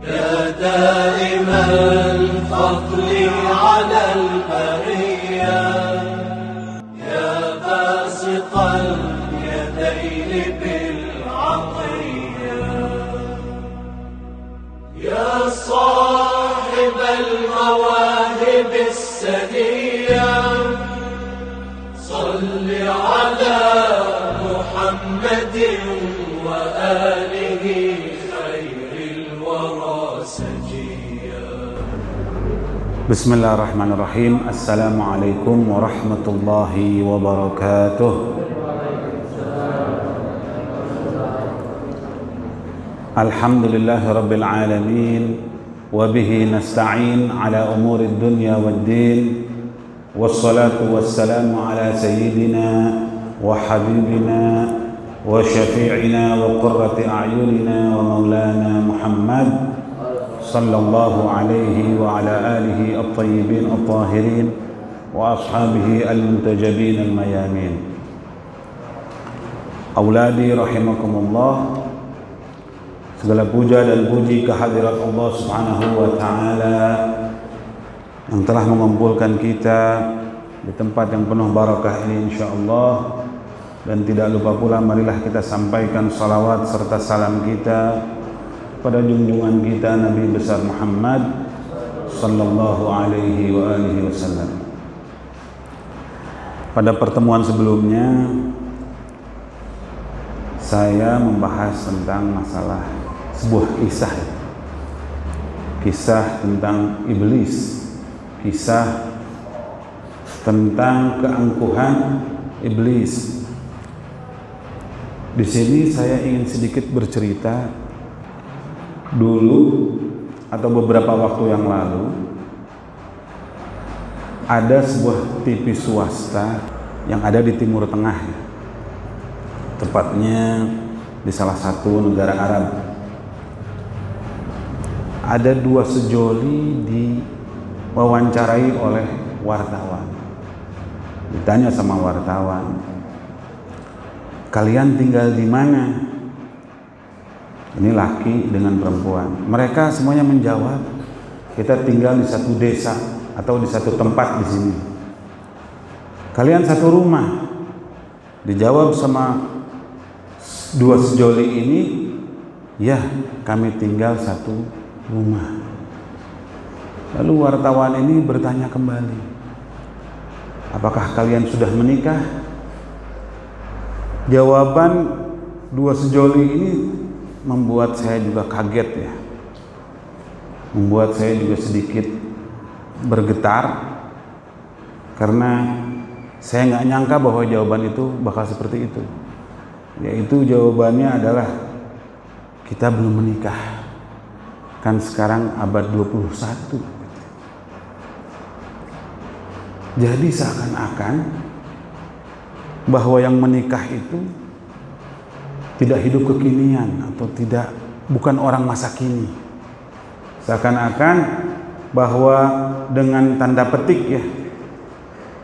يا دائم الفضل على البرية يا باسط اليدين بالعطية يا صاحب المواهب السنية صل على محمد وآله خير الورى سجيا. بسم الله الرحمن الرحيم. السلام عليكم ورحمة الله وبركاته. الحمد لله رب العالمين وبه نستعين على أمور الدنيا والدين والصلاة والسلام على سيدنا وحبيبنا وشفيعنا وقرة أعيننا ومولانا محمد صلى الله عليه وعلى آله الطيبين الطاهرين وأصحابه المنتجبين الميامين. أولادي رحمكم الله, segala puja dan puji kehadirat Allah Subhanahu wa Ta'ala yang telah mengumpulkan kita di tempat yang penuh barakah ini insyaallah. Dan tidak lupa pula marilah kita sampaikan salawat serta salam kita pada junjungan kita Nabi besar Muhammad sallallahu alaihi wa alihi wasallam. Pada pertemuan sebelumnya saya membahas tentang masalah sebuah kisah tentang iblis, kisah tentang keangkuhan iblis. Di sini saya ingin sedikit bercerita. Dulu atau beberapa waktu yang lalu ada sebuah TV swasta yang ada di Timur Tengah, tepatnya di salah satu negara Arab. Ada dua sejoli diwawancarai oleh wartawan. Ditanya sama wartawan, kalian tinggal di mana? Ini laki dengan perempuan. Mereka semuanya menjawab, kita tinggal di satu desa atau di satu tempat di sini. Kalian satu rumah? Dijawab sama dua sejoli ini, ya kami tinggal satu rumah. Lalu wartawan ini bertanya kembali, apakah kalian sudah menikah? Jawaban dua sejoli ini membuat saya juga kaget ya, membuat saya juga sedikit bergetar karena saya nggak nyangka bahwa jawaban itu bakal seperti itu. Yaitu jawabannya adalah kita belum menikah, kan sekarang abad 21. Jadi seakan-akan bahwa yang menikah itu tidak hidup kekinian atau bukan orang masa kini. Seakan-akan bahwa dengan tanda petik ya,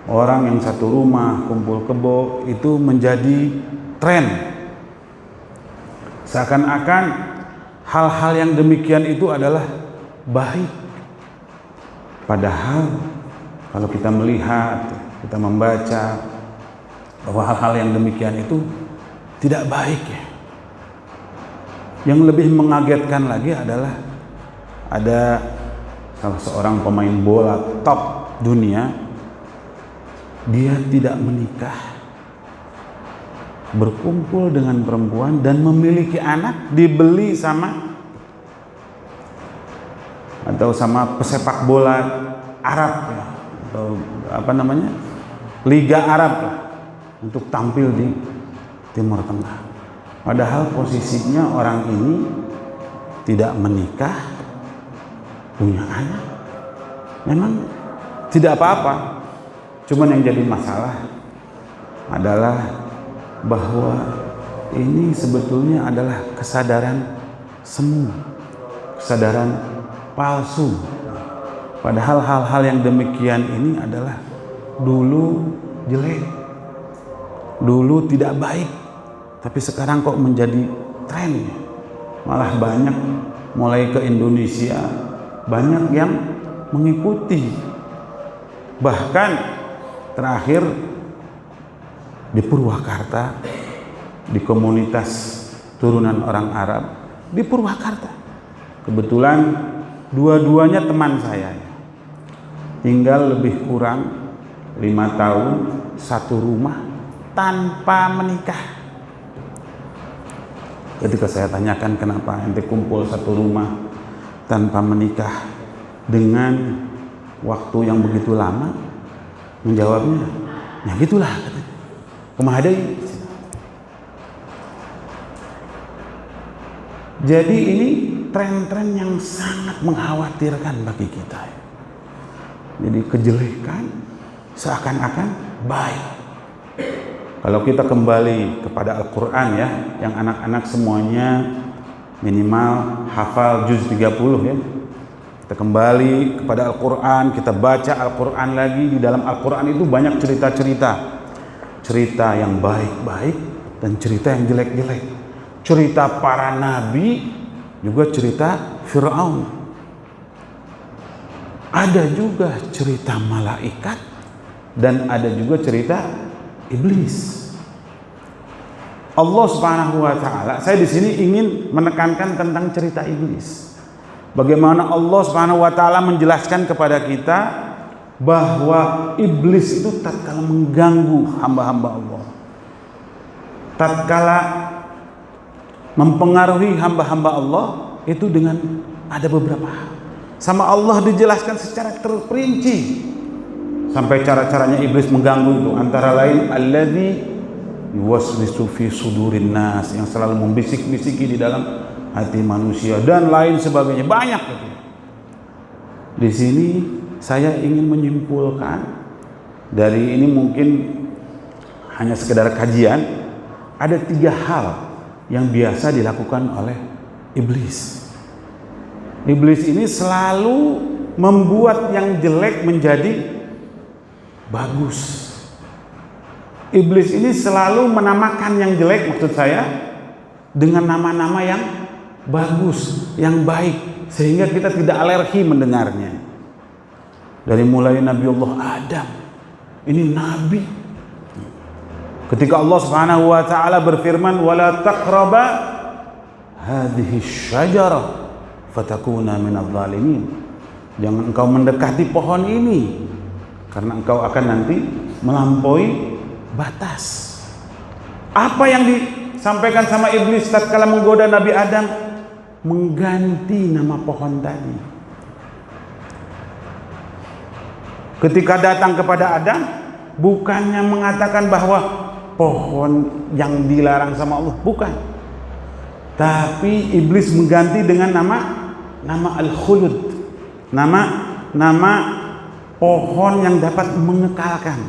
orang yang satu rumah kumpul kebo itu menjadi tren. Seakan-akan hal-hal yang demikian itu adalah baik. Padahal kalau kita melihat, kita membaca bahwa hal-hal yang demikian itu tidak baik ya. Yang lebih mengagetkan lagi adalah ada salah seorang pemain bola top dunia, dia tidak menikah, berkumpul dengan perempuan dan memiliki anak, dibeli sama pesepak bola Arab ya, atau Liga Arab lah, untuk tampil di Timur Tengah. Padahal posisinya orang ini tidak menikah, punya anak, memang tidak apa-apa. Cuman yang jadi masalah adalah bahwa ini sebetulnya adalah kesadaran semu, kesadaran palsu. Padahal hal-hal yang demikian ini adalah dulu jelek, dulu tidak baik, tapi sekarang kok menjadi tren. Malah banyak mulai ke Indonesia, banyak yang mengikuti. Bahkan terakhir di Purwakarta, di komunitas turunan orang Arab di Purwakarta, kebetulan dua-duanya teman saya, tinggal lebih kurang 5 tahun satu rumah tanpa menikah. Ketika saya tanyakan kenapa ente kumpul satu rumah tanpa menikah dengan waktu yang begitu lama, menjawabnya, ya gitulah katanya. Kemahadai. Jadi ini tren-tren yang sangat mengkhawatirkan bagi kita. Jadi kejelekan seakan-akan baik. Kalau kita kembali kepada Al-Quran ya, yang anak-anak semuanya minimal hafal juz 30 ya. Kita kembali kepada Al-Quran, kita baca Al-Quran lagi. Di dalam Al-Quran itu banyak cerita-cerita. Cerita yang baik-baik dan cerita yang jelek-jelek. Cerita para nabi, juga cerita Fir'aun. Ada juga cerita malaikat dan ada juga cerita iblis. Allah Subhanahu wa taala, saya di sini ingin menekankan tentang cerita iblis. Bagaimana Allah Subhanahu wa taala menjelaskan kepada kita bahwa iblis itu tatkala mengganggu hamba-hamba Allah, tatkala mempengaruhi hamba-hamba Allah, itu dengan ada beberapa hal. Sama Allah dijelaskan secara terperinci sampai cara-caranya iblis mengganggu itu, antara lain alladzi yuwaswisu fi sudurin nas, yang selalu membisik-bisiki di dalam hati manusia dan lain sebagainya, banyak gitu. Di sini saya ingin menyimpulkan dari ini, mungkin hanya sekedar kajian, ada 3 hal yang biasa dilakukan oleh iblis. Iblis ini selalu membuat yang jelek menjadi bagus. Iblis ini selalu menamakan yang jelek, maksud saya, dengan nama-nama yang bagus, yang baik, sehingga kita tidak alergi mendengarnya. Dari mulai Nabi Allah Adam, ini nabi. Ketika Allah Subhanahu wa taala berfirman, "Wala taqraba hadhihi syajarah fatakuna minadh dhalimin." Jangan engkau mendekati pohon ini karena engkau akan nanti melampaui batas. Apa yang disampaikan sama iblis tatkala menggoda Nabi Adam? Mengganti nama pohon tadi. Ketika datang kepada Adam, bukannya mengatakan bahwa pohon yang dilarang sama Allah, bukan. Tapi iblis mengganti dengan nama Al-Khulud. Nama pohon yang dapat mengekalkan.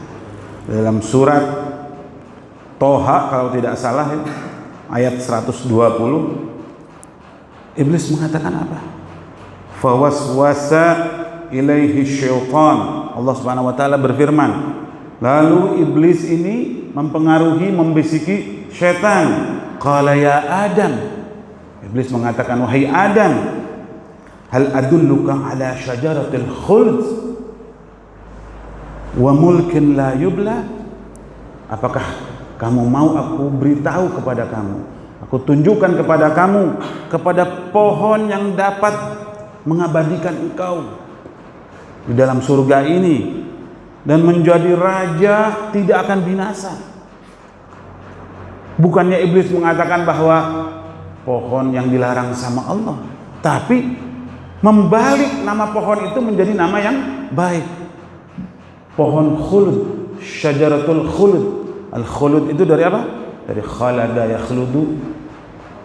Dalam surat Toha kalau tidak salah ya, ayat 120, iblis mengatakan apa? Fawaswasa ilaihi syaitan. Allah Subhanahu wa taala berfirman, lalu iblis ini mempengaruhi, membisiki syaitan. Qala ya Adam. Iblis mengatakan, wahai Adam, hal adulluka ala syajaratil khuld wa mulkin la yubla? Apakah kamu mau aku beritahu kepada kamu, aku tunjukkan kepada kamu, kepada pohon yang dapat mengabadikan engkau di dalam surga ini dan menjadi raja, tidak akan binasa? Bukannya iblis mengatakan bahwa pohon yang dilarang sama Allah, tapi membalik nama pohon itu menjadi nama yang baik. Pohon khulud, syajaratul khulud. Al-khulud itu dari apa? Dari khalada yakhludu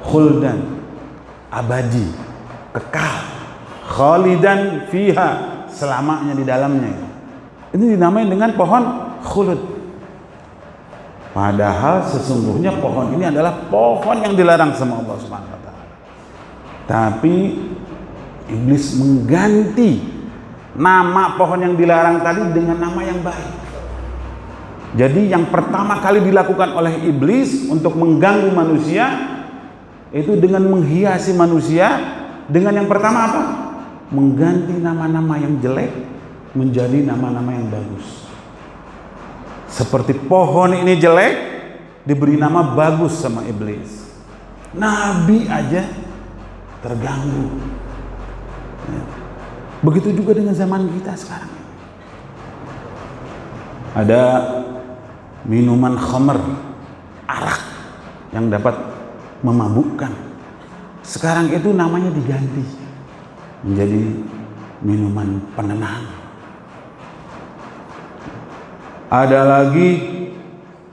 khuldan, abadi, kekal. Khalidan fiha, selamanya di dalamnya. Ini dinamai dengan pohon khulud. Padahal sesungguhnya pohon ini adalah pohon yang dilarang sama Allah Subhanahu wa taala. Tapi iblis mengganti nama pohon yang dilarang tadi dengan nama yang baik. Jadi yang pertama kali dilakukan oleh iblis untuk mengganggu manusia itu dengan menghiasi manusia Dengan yang pertama apa? Mengganti nama-nama yang jelek menjadi nama-nama yang bagus. Seperti pohon ini jelek, diberi nama bagus sama iblis. Nabi aja terganggu. Ya. Begitu juga dengan zaman kita sekarang. Ada minuman khamr, arak yang dapat memabukkan. Sekarang itu namanya diganti menjadi minuman penenang. Ada lagi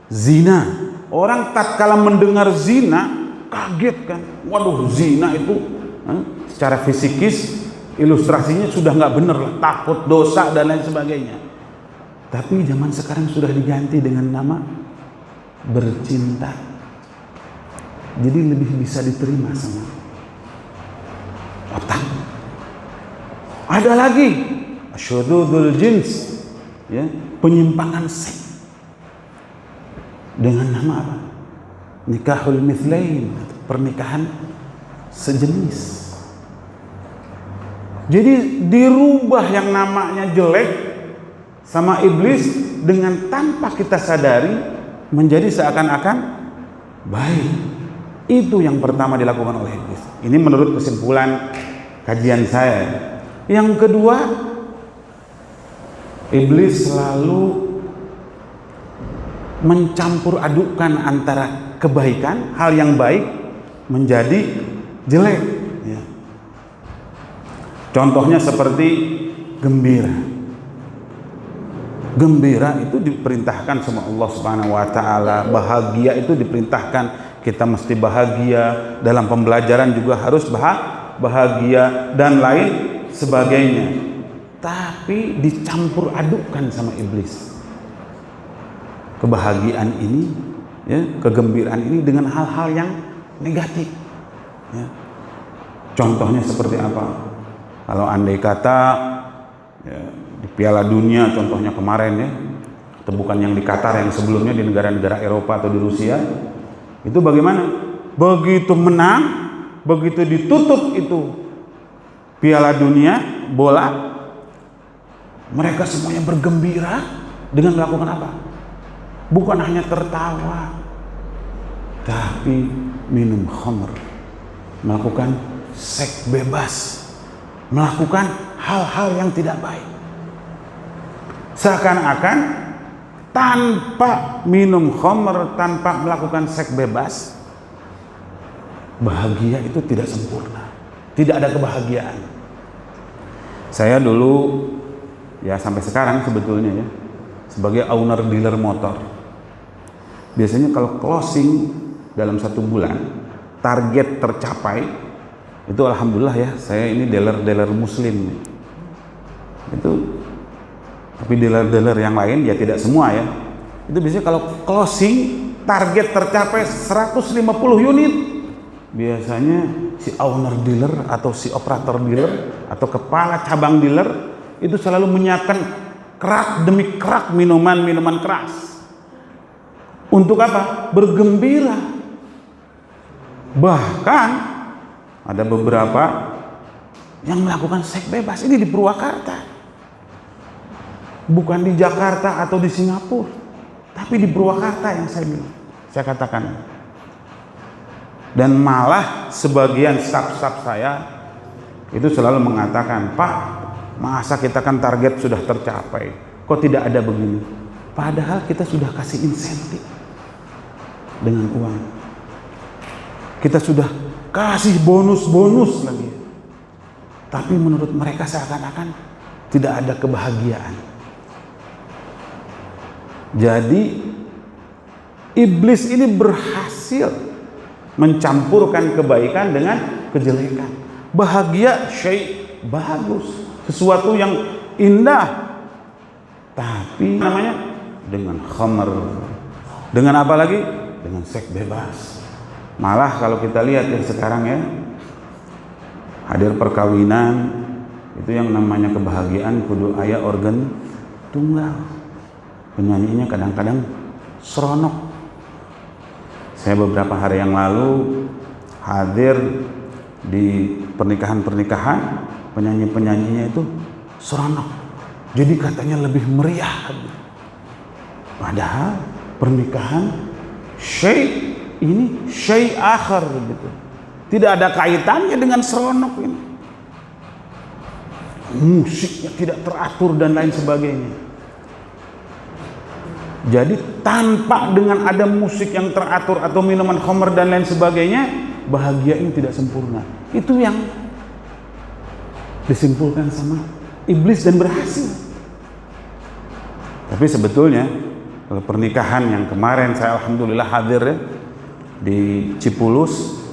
zina. Orang tatkala mendengar zina kaget kan. Waduh, zina itu secara fisikis ilustrasinya sudah nggak bener lah, takut dosa dan lain sebagainya. Tapi zaman sekarang sudah diganti dengan nama bercinta. Jadi lebih bisa diterima sama otak. Ada lagi syududul jins, ya, penyimpangan seks dengan nama apa? Nikahul mithlain, pernikahan sejenis. Jadi dirubah yang namanya jelek sama iblis dengan tanpa kita sadari menjadi seakan-akan baik. Itu yang pertama dilakukan oleh iblis. Ini menurut kesimpulan kajian saya. Yang kedua, iblis selalu mencampur adukkan antara kebaikan, hal yang baik menjadi jelek. Ya. Contohnya seperti gembira. Gembira itu diperintahkan sama Allah Subhanahu wa taala, bahagia itu diperintahkan, kita mesti bahagia, dalam pembelajaran juga harus bahagia dan lain sebagainya. Tapi dicampur adukkan sama iblis. Kebahagiaan ini, ya, kegembiraan ini dengan hal-hal yang negatif. Ya. Contohnya seperti apa? Kalau andai kata ya, di Piala Dunia contohnya kemarin ya, atau bukan yang di Qatar, yang sebelumnya di negara-negara Eropa atau di Rusia, itu bagaimana? Begitu menang, begitu ditutup itu Piala Dunia bola, mereka semuanya bergembira dengan melakukan apa? Bukan hanya tertawa, tapi minum khamr, melakukan seks bebas, melakukan hal-hal yang tidak baik. Seakan-akan tanpa minum khamr, tanpa melakukan seks bebas, bahagia itu tidak sempurna, tidak ada kebahagiaan. Saya dulu, ya sampai sekarang sebetulnya ya, sebagai owner dealer motor, biasanya kalau closing dalam 1 bulan target tercapai itu alhamdulillah ya, saya ini dealer muslim itu. Tapi dealer-dealer yang lain ya tidak semua ya, itu biasanya kalau closing target tercapai 150 unit, biasanya si owner dealer atau si operator dealer atau kepala cabang dealer itu selalu menyiapkan kerak demi kerak minuman keras. Untuk apa? Bergembira. Bahkan ada beberapa yang melakukan seks bebas ini di Purwakarta. Bukan di Jakarta atau di Singapura, tapi di Purwakarta yang saya katakan. Dan malah sebagian staf-staf saya itu selalu mengatakan, Pak, masa kita kan target sudah tercapai, kok tidak ada begini? Padahal kita sudah kasih insentif dengan uang. Kita sudah kasih bonus-bonus lagi. Tapi menurut mereka seakan-akan tidak ada kebahagiaan. Jadi iblis ini berhasil mencampurkan kebaikan dengan kejelekan. Bahagia syai' bagus, sesuatu yang indah. Tapi namanya dengan khamr. Dengan apa lagi? Dengan seks bebas. Malah kalau kita lihat yang sekarang ya, hadir perkawinan itu yang namanya kebahagiaan kudu aya organ tunggal. Penyanyinya kadang-kadang seronok. Saya beberapa hari yang lalu hadir di pernikahan-pernikahan penyanyi-penyanyinya itu seronok, jadi katanya lebih meriah. Padahal pernikahan ini syai akhar gitu, tidak ada kaitannya dengan seronok ini. Musiknya tidak teratur dan lain sebagainya. Jadi tanpa dengan ada musik yang teratur atau minuman khamr dan lain sebagainya, bahagia ini tidak sempurna. Itu yang disimpulkan sama iblis dan berhasil. Tapi sebetulnya pernikahan yang kemarin saya alhamdulillah hadir ya, di Cipulus,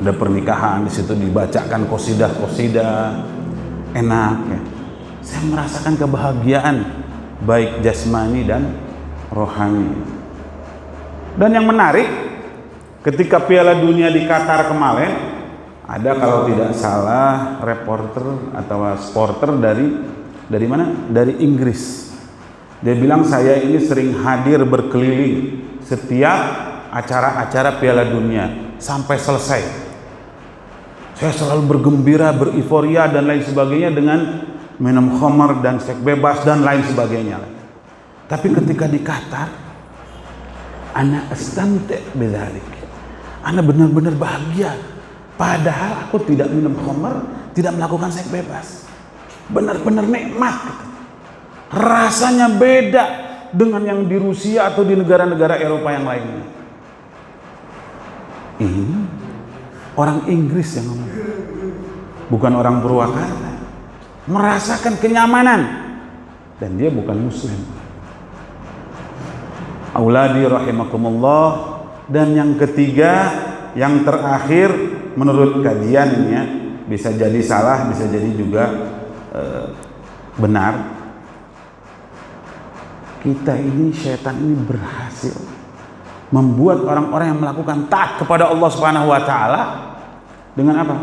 ada pernikahan di situ dibacakan qasidah enak ya. Saya merasakan kebahagiaan baik jasmani dan rohani. Dan yang menarik, ketika Piala Dunia di Qatar kemarin, ada kalau tidak salah reporter atau sporter dari mana? Dari Inggris. Dia bilang, saya ini sering hadir berkeliling setiap acara-acara Piala Dunia sampai selesai. Saya selalu bergembira, bereiforia dan lain sebagainya dengan minum khamar dan seks bebas dan lain sebagainya. Tapi ketika di Qatar, ana astamti' bidzalik. Ana benar-benar bahagia. Padahal aku tidak minum khamar, tidak melakukan seks bebas. Benar-benar nikmat gitu. Rasanya beda dengan yang di Rusia atau di negara-negara Eropa yang lainnya. Ini orang Inggris yang ngomong, bukan orang Purwakarta, merasakan kenyamanan, dan dia bukan Muslim. Auladi rahimakumullah. Dan yang ketiga, yang terakhir, menurut kajiannya bisa jadi salah, bisa jadi juga benar. Kita ini, syaitan ini berhasil membuat orang-orang yang melakukan taat kepada Allah Subhanahu wa taala dengan apa?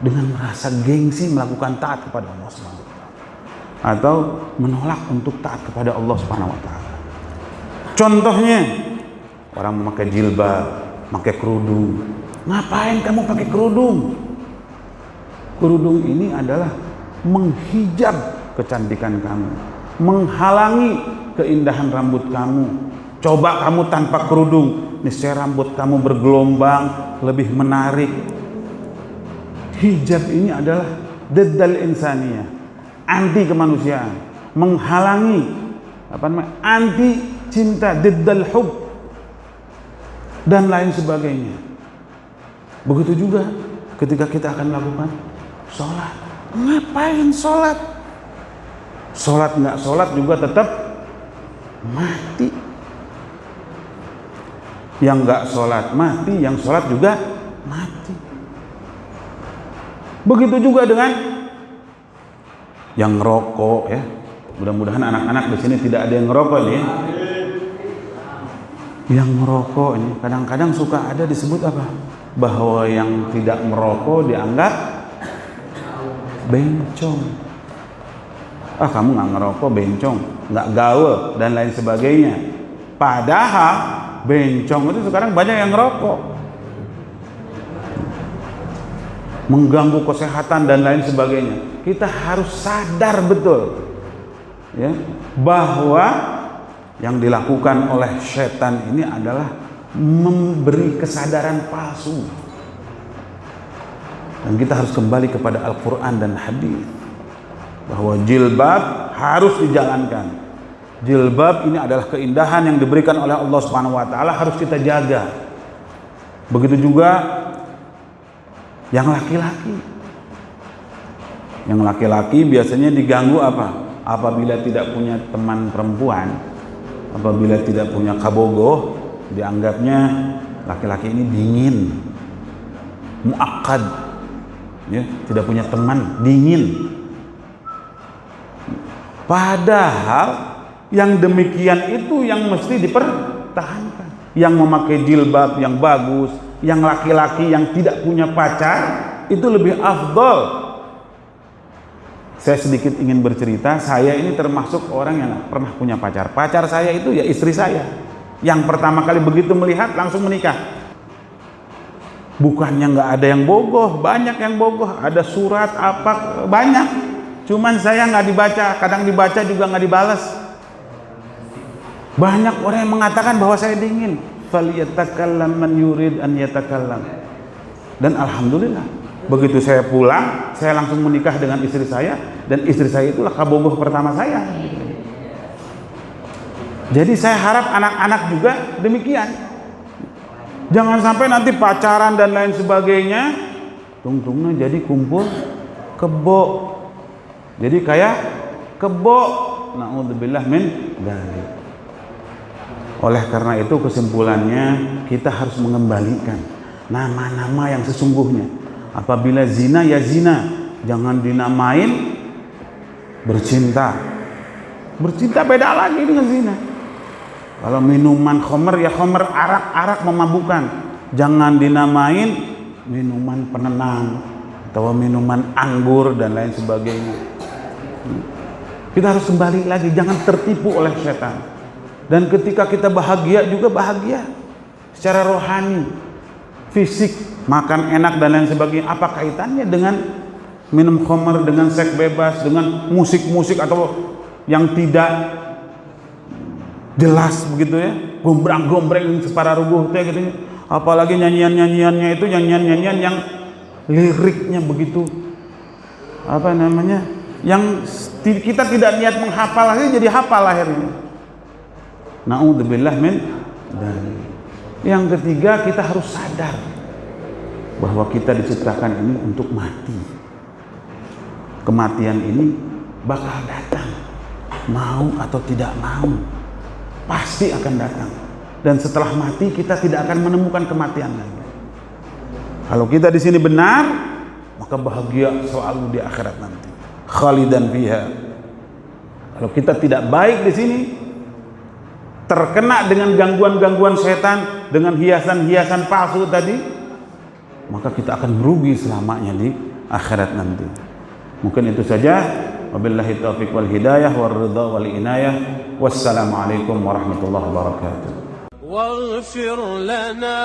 Dengan merasa gengsi melakukan taat kepada Allah Subhanahu wa taala atau menolak untuk taat kepada Allah Subhanahu wa taala. Contohnya, orang memakai jilbab, pakai kerudung. Ngapain kamu pakai kerudung? Kerudung ini adalah menghijab kecantikan kamu, menghalangi keindahan rambut kamu. Coba kamu tanpa kerudung, niscaya rambut kamu bergelombang, lebih menarik. Hijab ini adalah diddal insaniyah, anti kemanusiaan, menghalangi anti cinta, diddal hub dan lain sebagainya. Begitu juga ketika kita akan melakukan sholat. Ngapain sholat? Sholat nggak sholat juga tetap mati. Yang nggak sholat mati, yang sholat juga mati. Begitu juga dengan yang ngerokok ya. Mudah-mudahan anak-anak di sini tidak ada yang ngerokok nih. Yang ngerokok ini kadang-kadang suka ada disebut apa? Bahwa yang tidak merokok dianggap bencong. Ah, kamu nggak ngerokok, bencong, nggak gaul dan lain sebagainya. Padahal bencong itu sekarang banyak yang ngerokok, mengganggu kesehatan dan lain sebagainya. Kita harus sadar betul ya, bahwa yang dilakukan oleh setan ini adalah memberi kesadaran palsu. Dan kita harus kembali kepada Al-Quran dan hadis bahwa jilbab harus dijalankan. Jilbab ini adalah keindahan yang diberikan oleh Allah Subhanahu wa taala, harus kita jaga. Begitu juga yang laki-laki. Yang laki-laki biasanya diganggu apa? Apabila tidak punya teman perempuan, apabila tidak punya kabogoh, dianggapnya laki-laki ini dingin, muakkad, ya, tidak punya teman, dingin. Padahal yang demikian itu yang mesti dipertahankan. Yang memakai jilbab yang bagus, yang laki-laki yang tidak punya pacar, itu lebih afdol. Saya sedikit ingin bercerita, saya ini termasuk orang yang pernah punya pacar. Pacar saya itu ya istri saya. Yang pertama kali begitu melihat langsung menikah. Bukannya nggak ada yang bogoh, banyak yang bogoh. Ada surat apa banyak. Cuman saya nggak dibaca, kadang dibaca juga nggak dibalas. Banyak orang yang mengatakan bahwa saya dingin. Falyatakallam man yurid an yatakallam. Dan alhamdulillah, begitu saya pulang, saya langsung menikah dengan istri saya, dan istri saya itulah kabogoh pertama saya. Jadi saya harap anak-anak juga demikian. Jangan sampai nanti pacaran dan lain sebagainya, tungtungnya jadi kumpul kebo. Jadi kayak kebo. Na'udzubillah min dzalik. Oleh karena itu kesimpulannya kita harus mengembalikan nama-nama yang sesungguhnya. Apabila zina ya zina, jangan dinamain bercinta. Bercinta beda lagi dengan zina. Kalau minuman khamr ya khamr, arak memabukkan. Jangan dinamain minuman penenang atau minuman anggur dan lain sebagainya. Kita harus kembali lagi, jangan tertipu oleh setan. Dan ketika kita bahagia juga bahagia secara rohani, fisik, makan enak dan lain sebagainya. Apa kaitannya dengan minum khamr, dengan seks bebas, dengan musik-musik atau yang tidak jelas begitu ya, gombrang-gombreng separa rubuh gitu. Apalagi nyanyian-nyanyiannya itu nyanyian-nyanyian yang liriknya begitu apa namanya, yang kita tidak niat menghafal aja jadi hafal akhirnya. Na'udzubillah min dzalik. Yang ketiga, kita harus sadar bahwa kita diciptakan ini untuk mati. Kematian ini bakal datang, mau atau tidak mau, pasti akan datang. Dan setelah mati kita tidak akan menemukan kematian lagi. Kalau kita di sini benar, maka bahagia selalu di akhirat nanti. Khalidan fiha. Kalau kita tidak baik di sini, terkena dengan gangguan-gangguan setan, dengan hiasan-hiasan palsu tadi, maka kita akan merugi selamanya di akhirat nanti. Mungkin itu saja. Wabillahi taufiq wal hidayah wal ridha wal inayah. Wassalamualaikum warahmatullahi wabarakatuh. واغفر لنا